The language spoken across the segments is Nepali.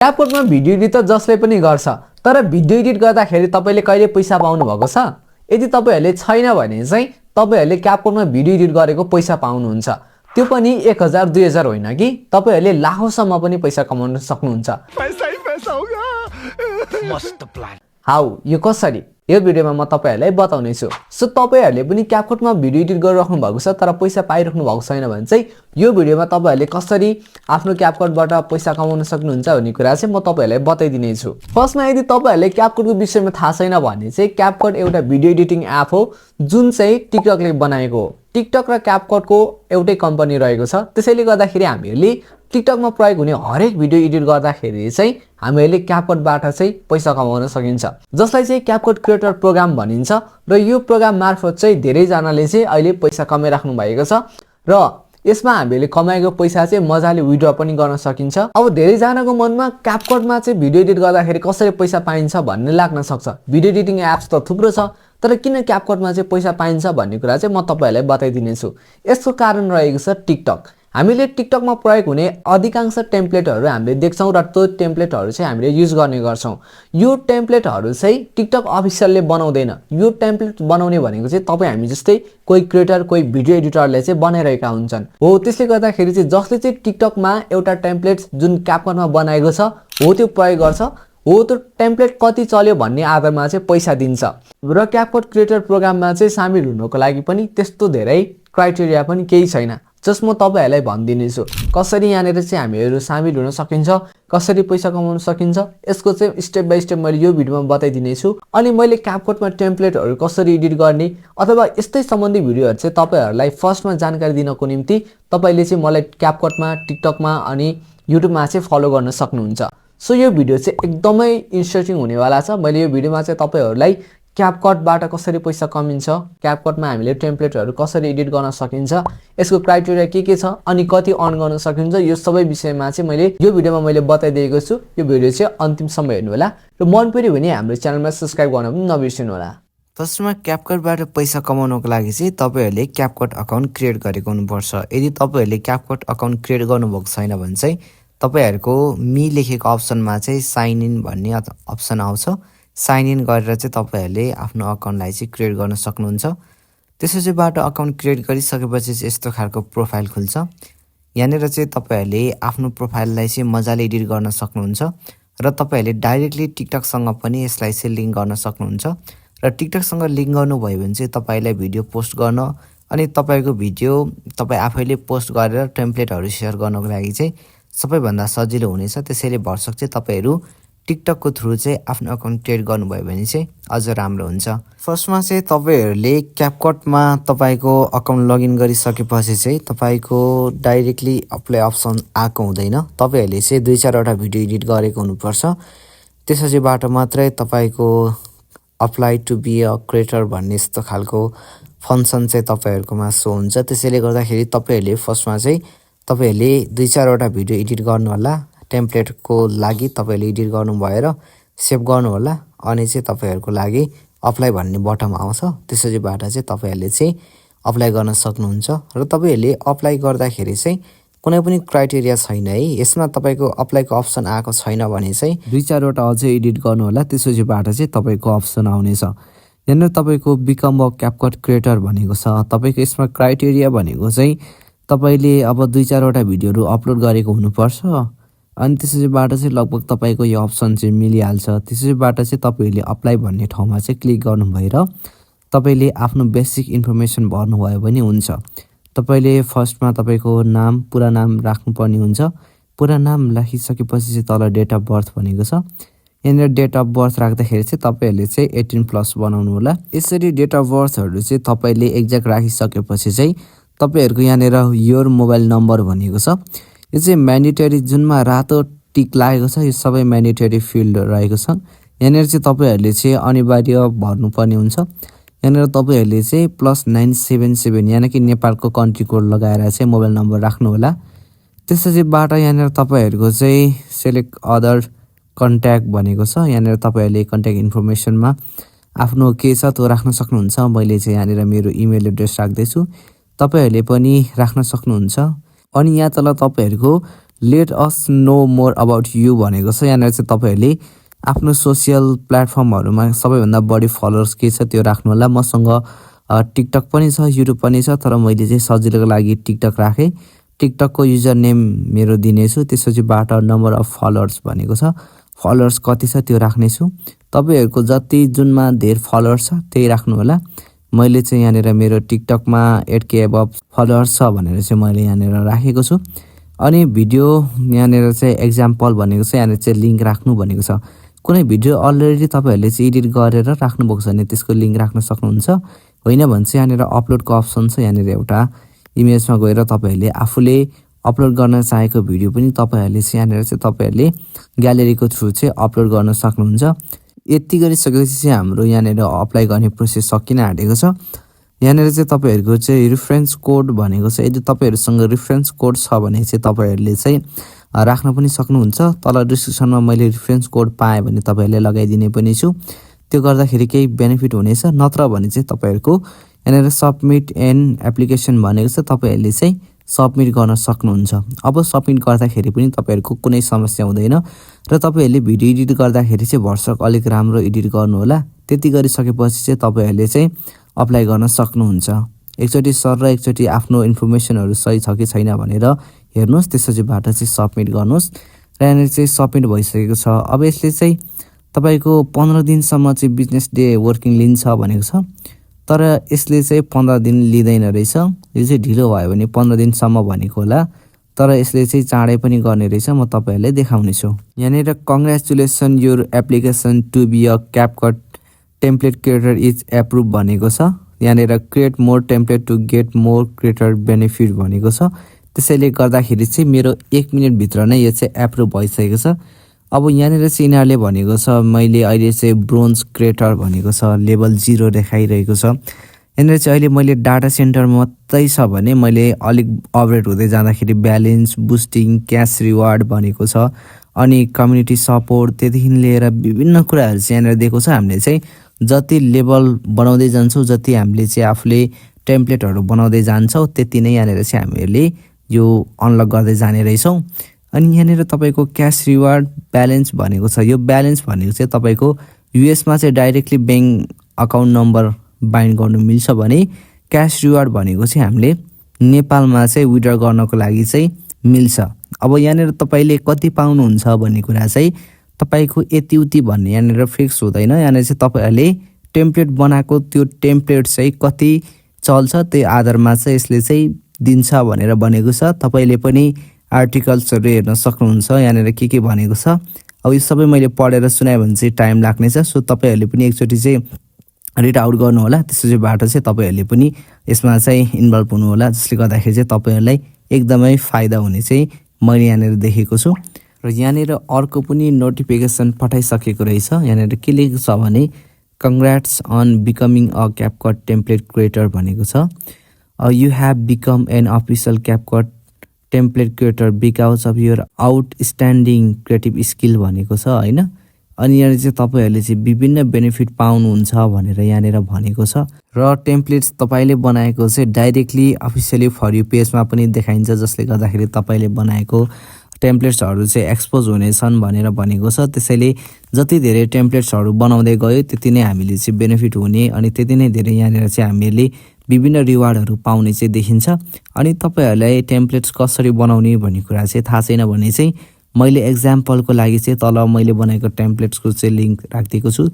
क्यापकटमा भिडियो एडिट त जसले पनि गर्छ, तर भिडियो एडिट गर्दाखेरि तपाईले कहिले पैसा पाउनु भएको छ? यदि तपाईहरुले छैन भने चाहिँ तपाईहरुले क्यापकटमा भिडियो एडिट गरेको पैसा पाउनुहुन्छ। त्यो पनि 1000 2000 होइन कि, तपाईहरुले लाखौंसम्म पनि पैसा कमाउन सक्नुहुन्छ। पैसा ही पैसा होगा। मस्त प्लान। हाउ यो कसरी? यो भिडियोमा म तपाईहरुलाई बताउने छु। सो तपाईहरुले पनि क्यापकटमा भिडियो एडिट गरिराख्नु भएको छ तर पैसा पाइराख्नु भएको छैन भने चाहिँ यो भिडियोमा तपाईहरुले कसरी आफ्नो क्यापकटबाट पैसा कमाउन सक्नुहुन्छ भन्ने कुरा चाहिँ म तपाईहरुलाई बताइदिने छु। फर्स्टमा यदि तपाईहरुले क्यापकटको विषयमा थाहा छैन भने चाहिँ क्यापकट एउटा भिडियो एडिटिङ एप हो जुन चाहिँ टिकटकले बनाएको हो। टिकटक र क्यापकटको एउटै कम्पनी रहेको छ। त्यसैले गर्दाखेरि हामीहरुले टिकटकमा प्रयोग हुने हरेक भिडियो एडिट गर्दाखेरि चाहिँ हामीहरुले क्यापकटबाट चाहिँ पैसा कमाउन सकिन्छ, जसलाई चाहिँ क्यापकट क्रिएटर प्रोग्राम भनिन्छ। र यो प्रोग्राम मार्फत चाहिँ धेरै जनाले चाहिँ अहिले पैसा कमाइराख्नु भएको छ र यसमा हामीले कमाएको पैसा चाहिँ मजाले विथड्र पनि गर्न सकिन्छ। अब धेरै जनाको मनमा क्यापकटमा चाहिँ भिडियो एडिट गर्दाखेरि कसरी पैसा पाइन्छ भन्ने लाग्न सक्छ। भिडियो एडिटिङ एप्स त थुप्रो छ, तर किन क्यापकटमा चाहिँ पैसा पाइन्छ भन्ने कुरा चाहिँ म तपाईहरुलाई बताइदिने छु। यसको कारण रहेको छ टिकटक। हामीले टिकटकमा प्रयोग हुने अधिकांश टेम्प्लेटहरु हामीले देख्छौं र त्यो टेम्प्लेटहरु चाहिँ हामीले युज गर्ने गर्छौं। यो टेम्प्लेटहरु चाहिँ टिकटक अफिसियलले बनाउँदैन। यो टेम्प्लेट बनाउने भनेको चाहिँ तपाई हामी जस्तै कोही क्रिएटर कोही भिडियो एडिटरले चाहिँ बनाइरहेका हुन्छन्। हो त्यसले गर्दाखेरि चाहिँ जसले चाहिँ टिकटकमा एउटा टेम्प्लेट जुन क्यापकटमा बनाएको छ हो त्यो प्रयोग गर्छ, हो त्यो टेम्प्लेट कति चल्यो भन्ने आधारमा चाहिँ पैसा दिन्छ। र क्यापकट क्रिएटर प्रोग्राममा चाहिँ सामेल हुनको लागि पनि त्यस्तो धेरै क्राइटेरिया पनि केही छैन। जस्ट म तपाईहरुलाई भन्दिने छु कसरी यहाँनेर चाहिँ हामीहरु सामेल हुन सकिन्छ, कसरी पैसा कमाउन सकिन्छ, यसको चाहिँ स्टेप बाइ स्टेप मैले यो भिडियोमा बताइदिने छु। अनि मैले क्यापकटमा टेम्प्लेटहरु कसरी एडिट गर्ने अथवा यस्तै सम्बन्धी भिडियोहरु चाहिँ तपाईहरुलाई फर्स्टमा जानकारी दिनको निम्ति तपाईले चाहिँ मलाई क्यापकटमा, टिकटकमा अनि युट्युबमा चाहिँ फलो गर्न सक्नुहुन्छ। सो यो भिडियो चाहिँ एकदमै इन्ट्रेस्टिङ हुनेवाला छ। मैले यो भिडियोमा चाहिँ तपाईहरुलाई क्यापकटबाट कसरी पैसा कमिन्छ, क्यापकटमा हामीले टेम्प्लेटहरु कसरी एडिट गर्न सकिन्छ, यसको क्राइटेरिया के छ अनि कति अर्न गर्न सकिन्छ, यो सबै विषयमा चाहिँ मैले यो भिडियोमा मैले बताइदिएको छु। यो भिडियो चाहिँ अन्तिमसम्म हेर्नु होला र मन पर्यो भने हाम्रो च्यानलमा सब्स्क्राइब गर्न पनि नबिर्सनु होला। फर्स्टमा क्यापकटबाट पैसा कमाउनको लागि चाहिँ तपाईहरुले क्यापकट अकाउन्ट क्रिएट गरेको हुनुपर्छ। यदि तपाईहरुले क्यापकट अकाउन्ट क्रिएट गर्नुभएको छैन भने चाहिँ तपाईहरुको मी लेखेको अप्सनमा चाहिँ साइन इन भन्ने अप्सन आउँछ। साइन इन गरेर चाहिँ तपाईहरुले आफ्नो अकाउन्टलाई चाहिँ क्रिएट गर्न सक्नुहुन्छ। त्यसैबाट अकाउन्ट क्रिएट गरिसकेपछि चाहिँ यस्तो खालको प्रोफाइल खुल्छ। यहाँनेर चाहिँ तपाईहरुले आफ्नो प्रोफाइललाई चाहिँ मजाले एडिट गर्न सक्नुहुन्छ र तपाईहरुले डाइरेक्टली टिकटकसँग पनि यसलाई चाहिँ लिंक गर्न सक्नुहुन्छ। र टिकटकसँग लिंक गर्नुभयो भने चाहिँ तपाईलाई भिडियो पोस्ट गर्न अनि तपाईको भिडियो तपाई आफैले पोस्ट गरेर टेम्प्लेटहरु शेयर गर्नको लागि चाहिँ सबैभन्दा सजिलो हुनेछ। त्यसैले भरसक चाहिँ तपाईहरु टिकटकको थ्रु चाहिँ आफ्नो अकाउन्ट क्रिएट गर्नुभयो भने चाहिँ अझ राम्रो हुन्छ। फर्स्टमा चाहिँ तपाईहरुले क्यापकटमा तपाईको अकाउन्ट लगइन गरिसकेपछि चाहिँ तपाईको डाइरेक्टली अप्लाई अप्सन आएको हुँदैन। तपाईहरुले चाहिँ 2-4 वटा भिडियो एडिट गरेको हुनुपर्छ। त्यसैबाट मात्रै तपाईको apply to be a creator भन्ने यस्तो खालको फंक्सन चाहिँ तपाईहरुकोमा सो हुन्छ। त्यसैले गर्दाखेरि तपाईहरुले फर्स्टमा चाहिँ तपाईहरुले 2-4 वटा भिडियो एडिट गर्नु होला। टेम्प्लेटको लागि तपाईले एडिट गर्नु भएर सेभ गर्नु होला अनि चाहिँ तपाईहरुको लागि अप्लाई भन्ने बटन आउँछ। त्यसैबाट चाहिँ तपाईहरुले चाहिँ अप्लाई गर्न सक्नुहुन्छ। र तपाईहरुले अप्लाई गर्दाखेरि चाहिँ कुनै पनि क्राइटेरिया छैन है। यसमा तपाईको अप्लाईको अप्सन आएको छैन भने चाहिँ 2-4 वटा अझै एडिट गर्नु होला। त्यसैबाट चाहिँ तपाईको अप्सन आउनेछ। यहाँनेर तपाईको बिकम अ क्यापकट क्रिएटर भनेको छ। तपाईको यसमा क्राइटेरिया भनेको चाहिँ तपाईले अब 2-4 वटा भिडियोहरु अपलोड गरेको हुनुपर्छ अनि त्यसैबाट चाहिँ लगभग तपाईको यो अप्सन चाहिँ मिलिहाल्छ। त्यसैबाट चाहिँ तपाईले अप्लाई भन्ने ठाउँमा चाहिँ क्लिक गर्नु भएर तपाईले आफ्नो बेसिक इन्फर्मेसन भर्नुभयो भने हुन्छ। तपाईले फर्स्टमा तपाईको नाम, पुरा नाम राख्नुपर्ने हुन्छ। पुरा नाम राखिसकेपछि चाहिँ तल डेट अफ बर्थ भनेको छ। यहाँनेर डेट अफ बर्थ राख्दाखेरि चाहिँ तपाईहरुले चाहिँ 18+ बनाउनु होला। यसरी डेट अफ बर्थहरु चाहिँ तपाईले एक्ज्याक्ट राखिसकेपछि चाहिँ तपाईहरुको यहाँनेर योर मोबाइल नम्बर भनेको छ। यो चाहिँ म्यान्डेटरी जुनमा रातो टिक लागेको छ। यो सबै म्यान्डेटरी फिल्ड रहेको छ। यहाँनेर चाहिँ तपाईहरुले चाहिँ अनिवार्य भर्नुपर्ने हुन्छ। यहाँनेर तपाईहरुले चाहिँ +977 यानी कि नेपालको कन्ट्री कोड लगाएर चाहिँ मोबाइल नम्बर राख्नु होला। त्यसैबाट यहाँनेर तपाईहरुको चाहिँ सिलेक्ट अदर कन्ट्याक्ट भनेको छ। यहाँनेर तपाईहरुले कन्ट्याक्ट इन्फर्मेसनमा आफ्नो के छ त्यो राख्न सक्नुहुन्छ। मैले चाहिँ यहाँनेर मेरो इमेल एड्रेस राख्दै छु। तपाईहरुले पनि राख्न सक्नुहुन्छ। अनि यहाँ तल तपाईहरुको let us know more about you भनेको छ। यहाँनिर चाहिँ तपाईँहरूले आफ्नो सोसियल प्लेटफर्महरूमा सबैभन्दा बढी फलोवर्स के छ त्यो राख्नु होला। मसँग टिकटक पनि छ, युट्युब पनि छ, तर मैले चाहिँ सजिलोको लागि टिकटक राखेँ। टिकटकको युजर नेम मेरो दिनेछु, त्यसपछि बाट नम्बर अफ फलोवर्स भनेको छ, फलोवर्स कति छ त्यो राख्नेछु। तपाईँहरूको जति जुनमा धेर फलोवर्स छ त्यही राख्नु होला। मैले चाहिँ यहाँनिर मेरो टिकटकमा 8K एबभ फलोवर्स छ भनेर चाहिँ मैले यहाँनिर राखेको छु। अनि भिडियो यहाँनिर चाहिँ एक्जाम्पल भनेको छ, यहाँनिर चाहिँ लिङ्क राख्नु भनेको छ। कुनै भिडियो अलरेडी तपाईँहरूले चाहिँ एडिट गरेर राख्नुभएको छ भने त्यसको लिङ्क राख्न सक्नुहुन्छ। होइन भने चाहिँ यहाँनिर अपलोडको अप्सन छ, यहाँनिर एउटा इमेजमा गएर तपाईँहरूले आफूले अपलोड गर्न चाहेको भिडियो पनि तपाईँहरूले चाहिँ यहाँनिर चाहिँ तपाईँहरूले ग्यालेरीको थ्रु चाहिँ अपलोड गर्न सक्नुहुन्छ। यति गरिसकेपछि चाहिँ हाम्रो यहाँनिर अप्लाई गर्ने प्रोसेस सकिन आँटेको छ। यहाँनिर चाहिँ तपाईँहरूको चाहिँ रिफरेन्स कोड भनेको छ। यदि तपाईँहरूसँग रिफरेन्स कोड छ भने चाहिँ तपाईँहरूले चाहिँ राख्न पनि सक्नुहुन्छ। तल डिस्क्रिप्सनमा मैले रिफरेन्स कोड पाएँ भने तपाईँहरूले लगाइदिने पनि छु। त्यो गर्दाखेरि केही बेनिफिट हुनेछ। नत्र भने चाहिँ तपाईँहरूको यहाँनिर सबमिट एन एप्लिकेसन भनेको छ, तपाईँहरूले चाहिँ सबमिट गर्न सक्नुहुन्छ। अब सबमिट गर्दाखेरि पनि तपाईँहरूको कुनै समस्या हुँदैन र तपाईँहरूले भिडियो एडिट गर्दाखेरि चाहिँ भर्सक अलिक राम्रो एडिट गर्नु होला। त्यति गरिसकेपछि चाहिँ तपाईँहरूले चाहिँ अप्लाई गर्न सक्नुहुन्छ। एकचोटि सर र एकचोटि आफ्नो इन्फर्मेसनहरू सही छ कि छैन भनेर हेर्नुहोस्, त्यसपछिबाट चाहिँ सबमिट गर्नुहोस् र यहाँनिर चाहिँ सबमिट भइसकेको छ। अब यसले चाहिँ तपाईँको 15 दिनसम्म चाहिँ बिजनेस डे वर्किङ लिन्छ भनेको छ, तर यसले चाहिँ 15 दिन लिँदैन रहेछ। यो चाहिँ ढिलो भयो भने 15 दिनसम्म भनेको होला, तर यसले चाहिँ चाँडै पनि गर्ने रहेछ। म तपाईँहरूलाई देखाउने छु। यहाँनिर congratulation your application to be a CapCut template creator is approve भनेको छ। यहाँनिर create more template to get more creator benefit भनेको छ। त्यसैले गर्दाखेरि चाहिँ मेरो 1 मिनटभित्र नै यो चाहिँ एप्रुभ भइसकेको छ। अब यहाँनिर चाहिँ यिनीहरूले भनेको छ मैले अहिले चाहिँ ब्रोन्ज क्रिएटर भनेको छ, लेभल 0 देखाइरहेको छ। यहाँनिर चाहिँ अहिले मैले डाटा सेन्टर मात्रै छ भने मैले अलिक अपग्रेड हुँदै जाँदाखेरि ब्यालेन्स बुस्टिङ क्यास रिवार्ड भनेको छ, अनि कम्युनिटी सपोर्ट त्यदेखि लिएर विभिन्न कुराहरू चाहिँ यहाँनिर दिएको छ। हामीले चाहिँ जति लेभल बनाउँदै जान्छौँ, जति हामीले चाहिँ आफूले टेम्प्लेटहरू बनाउँदै जान्छौँ, त्यति नै यहाँनिर चाहिँ हामीहरूले यो अनलक गर्दै जाने रहेछौँ। अनि यहाँनिर तपाईँको क्यास रिवार्ड ब्यालेन्स भनेको छ। यो ब्यालेन्स भनेको चाहिँ तपाईँको युएसमा चाहिँ directly bank account number bind गर्नु मिल्छ भने क्यास रिवार्ड भनेको चाहिँ हामीले नेपालमा चाहिँ विड्र गर्नको लागि चाहिँ मिल्छ। अब यहाँनिर तपाईँले कति पाउनुहुन्छ भन्ने कुरा चाहिँ तपाईँको यति उति भन्ने यहाँनिर फिक्स हुँदैन। यहाँनिर चाहिँ तपाईँहरूले टेम्प्लेट बनाएको त्यो टेम्प्लेट चाहिँ कति चल्छ त्यो आधारमा चाहिँ यसले चाहिँ दिन्छ भनेर भनेको छ। तपाईँले पनि आर्टिकल्सहरू हेर्न सक्नुहुन्छ, यहाँनिर के भनेको छ। अब यो सबै मैले पढेर सुनाएँ भने चाहिँ टाइम लाग्नेछ, सो तपाईँहरूले पनि एकचोटि चाहिँ रिड आउट गर्नु होला। त्यसपछिबाट चाहिँ तपाईँहरूले पनि यसमा चाहिँ इन्भल्भ हुनु होला, जसले गर्दाखेरि चाहिँ तपाईँहरूलाई एकदमै फाइदा हुने चाहिँ मैले यहाँनिर देखेको छु। र यहाँनिर अर्को पनि नोटिफिकेसन पठाइसकेको रहेछ। यहाँनिर के लेखेको छ भने congrats on becoming a CapCut template creator भनेको छ। You have become an official CapCut template creator because of your outstanding creative skill भनेको छ होइन। अनि यहाँनिर चाहिँ तपाईँहरूले चाहिँ विभिन्न बेनिफिट पाउनुहुन्छ भनेर यहाँनिर भनेको छ। र टेम्प्लेट्स तपाईँले बनाएको चाहिँ डाइरेक्टली अफिसियली फर यु पेजमा पनि देखाइन्छ, जसले गर्दाखेरि तपाईँले बनाएको टेम्प्लेट्सहरू चाहिँ एक्सपोज हुनेछन् भनेर भनेको छ। त्यसैले जति धेरै टेम्प्लेट्सहरू बनाउँदै गयो त्यति नै हामीले चाहिँ बेनिफिट हुने, अनि त्यति नै धेरै यहाँनिर चाहिँ हामीले विभिन्न रिवार्डहरू पाउने चाहिँ देखिन्छ। अनि तपाईँहरूलाई टेम्प्लेट्स कसरी बनाउने भन्ने कुरा चाहिँ थाहा छैन भने चाहिँ मैले एक्जाम्पलको लागि चाहिँ तल मैले बनाएको टेम्प्लेट्सको चाहिँ लिङ्क राखिदिएको छु।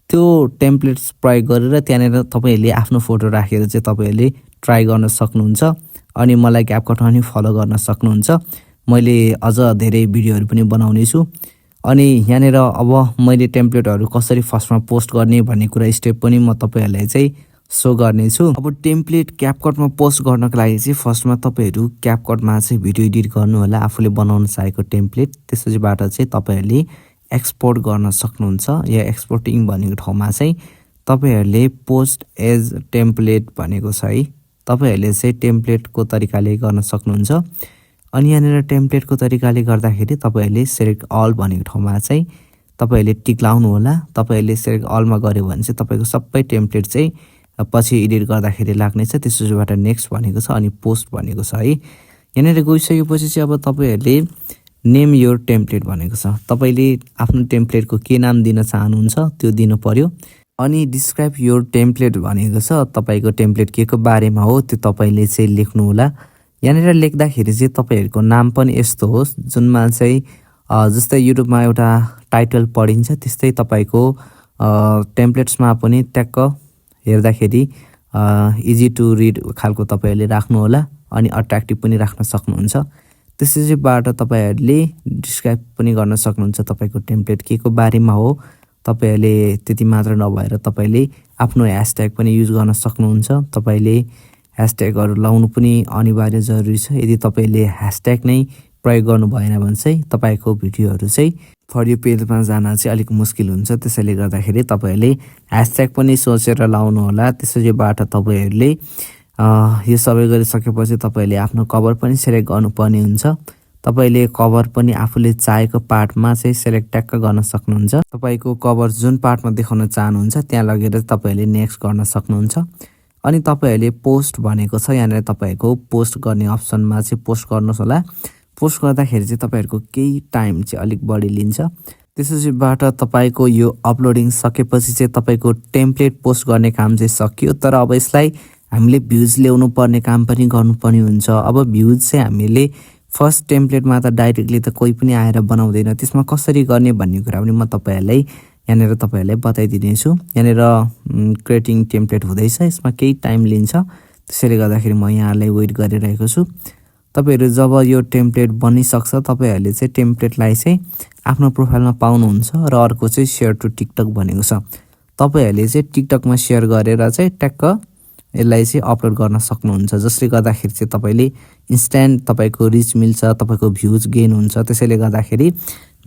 त्यो टेम्प्लेट्स प्रयोग गरेर त्यहाँनिर तपाईँहरूले आफ्नो फोटो राखेर चाहिँ तपाईँहरूले ट्राई गर्न सक्नुहुन्छ, अनि मलाई क्यापकटमा पनि फलो गर्न सक्नुहुन्छ। मैले अझ धेरै भिडियोहरू पनि बनाउने छु। अनि यहाँनिर अब मैले टेम्प्लेटहरू कसरी फर्स्टमा पोस्ट गर्ने भन्ने कुरा स्टेप पनि म तपाईँहरूलाई चाहिँ सो गर्नेछु। अब टेम्प्लेट क्यापकटमा पोस्ट गर्नको लागि चाहिँ फर्स्टमा तपाईँहरू क्यापकटमा चाहिँ भिडियो एडिट गर्नु होला, आफूले बनाउन चाहेको टेम्प्लेट। त्यसपछिबाट चाहिँ तपाईँहरूले एक्सपोर्ट गर्न सक्नुहुन्छ। या एक्सपोर्टिङ भनेको ठाउँमा चाहिँ तपाईँहरूले पोस्ट एज टेम्प्लेट भनेको छ है, तपाईँहरूले चाहिँ टेम्प्लेटको तरिकाले गर्न सक्नुहुन्छ। अनि यहाँनिर टेम्प्लेटको तरिकाले गर्दाखेरि तपाईँहरूले सेलेक्ट अल भनेको ठाउँमा चाहिँ तपाईँहरूले टिक लाउनु होला। तपाईँहरूले सेलेक्ट अलमा गऱ्यो भने चाहिँ तपाईँको सबै टेम्प्लेट चाहिँ पछि एडिट गर्दाखेरि लाग्नेछ। त्यसबाट नेक्स्ट भनेको छ, अनि पोस्ट भनेको छ है। यहाँनिर गइसकेपछि चाहिँ अब तपाईँहरूले नेम योर टेम्प्लेट भनेको छ। तपाईँले आफ्नो टेम्प्लेटको के नाम दिन चाहनुहुन्छ त्यो दिनु पर्यो। अनि डिस्क्राइब योर टेम्प्लेट भनेको छ तपाईँको टेम्प्लेट के को बारेमा हो त्यो तपाईँले चाहिँ लेख्नु होला। यहाँनिर लेख्दाखेरि चाहिँ तपाईँहरूको नाम पनि यस्तो होस् जुनमा चाहिँ जस्तै युट्युबमा एउटा टाइटल पढिन्छ त्यस्तै तपाईँको टेम्प्लेट्समा पनि ट्याक्क हेर्दाखेरि इजी टु रिड खालको तपाईँहरूले राख्नु होला अनि अट्र्याक्टिभ पनि राख्न सक्नुहुन्छ। त्यसैबाट तपाईँहरूले डिस्क्राइब पनि गर्न सक्नुहुन्छ तपाईँको टेम्प्लेट के को बारेमा हो। तपाईँहरूले त्यति मात्र नभएर तपाईँले आफ्नो ह्यासट्याग पनि युज गर्न सक्नुहुन्छ। तपाईँले ह्यासट्यागहरू लाउनु पनि अनिवार्य जरुरी छ। यदि तपाईँले ह्यासट्याग नै प्रयोग गर्नु भएन भने चाहिँ तपाईँको भिडियोहरू चाहिँ फर यु पेजमा जान चाहिँ अलिक मुस्किल हुन्छ। त्यसैले गर्दाखेरि तपाईँहरूले ह्यासट्याग पनि सोचेर लाउनु होला। त्यसैबाट तपाईँहरूले यो सबै गरिसकेपछि तपाईँले आफ्नो कभर पनि सेलेक्ट गर्नुपर्ने हुन्छ। तपाईँले कभर पनि आफूले चाहेको पार्टमा चाहिँ सेलेक्ट ट्याक्क गर्न सक्नुहुन्छ। तपाईँको कभर जुन पार्टमा देखाउन चाहनुहुन्छ त्यहाँ लगेर तपाईँहरूले नेक्स्ट गर्न सक्नुहुन्छ। अनि तपाईँहरूले पोस्ट भनेको छ यहाँनिर तपाईँको पोस्ट गर्ने अप्सनमा चाहिँ पोस्ट गर्नुहोस् होला। पोस्ट गर्दाखेरि चाहिँ तपाईँहरूको केही टाइम चाहिँ अलिक बढी लिन्छ। त्यसैबाट तपाईँको यो अपलोडिङ सकेपछि चाहिँ तपाईँको टेम्प्लेट पोस्ट गर्ने काम चाहिँ सकियो। तर अब यसलाई हामीले भ्युज ल्याउनु पर्ने काम पनि गर्नुपर्ने हुन्छ। अब भ्युज चाहिँ हामीले फर्स्ट टेम्प्लेटमा त डाइरेक्टली त कोही पनि आएर बनाउँदैन, त्यसमा कसरी गर्ने भन्ने कुरा पनि म तपाईँहरूलाई यहाँनिर तपाईँहरूलाई बताइदिनेछु। यहाँनिर क्रिएटिङ टेम्प्लेट हुँदैछ, यसमा केही टाइम लिन्छ। त्यसैले गर्दाखेरि म यहाँलाई वेट गरिरहेको छु। तपाईँहरू जब यो टेम्प्लेट बनिसक्छ तपाईँहरूले चाहिँ टेम्प्लेटलाई चाहिँ आफ्नो प्रोफाइलमा पाउनुहुन्छ। र अर्को चाहिँ सेयर टु टिकटक भनेको छ। तपाईँहरूले चाहिँ टिकटकमा सेयर गरेर चाहिँ ट्याक्क यसलाई चाहिँ अपलोड गर्न सक्नुहुन्छ। जसले गर्दाखेरि चाहिँ तपाईँले इन्स्ट्यान्ट तपाईँको रिच मिल्छ, तपाईँको भ्युज गेन हुन्छ। त्यसैले गर्दाखेरि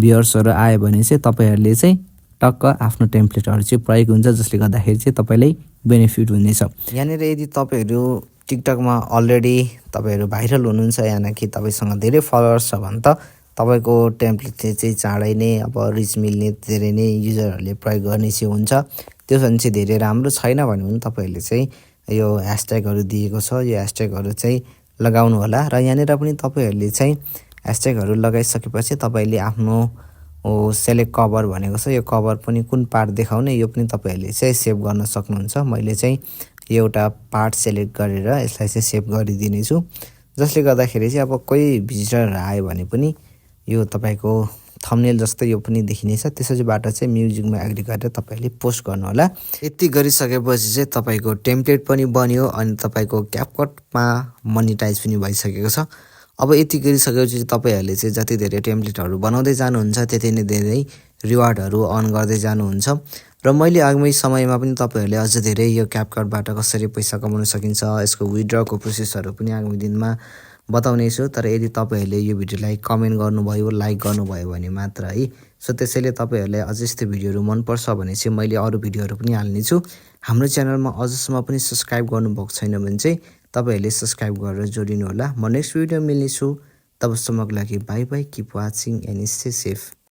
भ्युअर्सहरू आयो भने चाहिँ तपाईँहरूले चाहिँ टक्क आफ्नो टेम्प्लेटहरू चाहिँ प्रयोग हुन्छ, जसले गर्दाखेरि चाहिँ तपाईँलाई बेनिफिट हुनेछ। यहाँनिर यदि तपाईँहरू टिकटकमा अलरेडी तपाईँहरू भाइरल हुनुहुन्छ या कि तपाईँसँग धेरै फलोवर्स छ भने त तपाईँको टेम्प्लेटले चाहिँ चाँडै नै अब रिच मिल्ने, धेरै नै युजरहरूले प्रयोग गर्ने चाहिँ हुन्छ। त्यो भने चाहिँ धेरै राम्रो छैन भने पनि तपाईँहरूले चाहिँ यो ह्यासट्यागहरू दिएको छ, यो ह्यासट्यागहरू चाहिँ लगाउनु होला। र यहाँनिर पनि तपाईँहरूले चाहिँ ह्यासट्यागहरू लगाइसकेपछि तपाईँले आफ्नो सेलेक्ट कभर भनेको छ, यो कभर पनि कुन पार्ट देखाउने यो पनि तपाईँहरूले चाहिँ सेभ गर्न सक्नुहुन्छ। मैले चाहिँ एउटा पार्ट सेलेक्ट गरेर यसलाई चाहिँ सेभ गरिदिनेछु। जसले गर्दाखेरि चाहिँ अब कोही भिजिटरहरू आयो भने पनि यो तपाईँको थम्बनेल जस्तै यो पनि देखिनेछ। त्यसैबाट चाहिँ म्युजिकमा एग्री गरेर तपाईँले पोस्ट गर्नु होला। यति गरिसकेपछि चाहिँ तपाईँको टेम्प्लेट पनि बन्यो अनि तपाईँको क्यापकटमा मोनिटाइज पनि भइसकेको छ। अब यति गरिसकेपछि तपाईँहरूले चाहिँ जति धेरै टेम्प्लेटहरू बनाउँदै जानुहुन्छ त्यति नै धेरै रिवार्डहरू अर्न गर्दै जानुहुन्छ। र मैले आगामी समयमा पनि तपाईँहरूले अझ धेरै यो क्यापकटबाट कसरी पैसा कमाउन सकिन्छ, यसको विथड्रको प्रोसेसहरू पनि आगामी दिनमा बताउने छु। तर यदि तपाईँहरूले यो भिडियोलाई कमेन्ट गर्नुभयो, लाइक गर्नुभयो भने मात्र है। सो त्यसैले तपाईँहरूलाई अझ यस्तो भिडियोहरू मनपर्छ भने चाहिँ मैले अरू भिडियोहरू पनि हाल्नेछु। हाम्रो च्यानलमा अझसम्म पनि सब्सक्राइब गर्नुभएको छैन भने चाहिँ तपाईँहरूले सब्सक्राइब गरेर जोडिनु होला। म नेक्स्ट भिडियो मिल्नेछु। तबसम्मको लागि by by, keep watching and stay safe.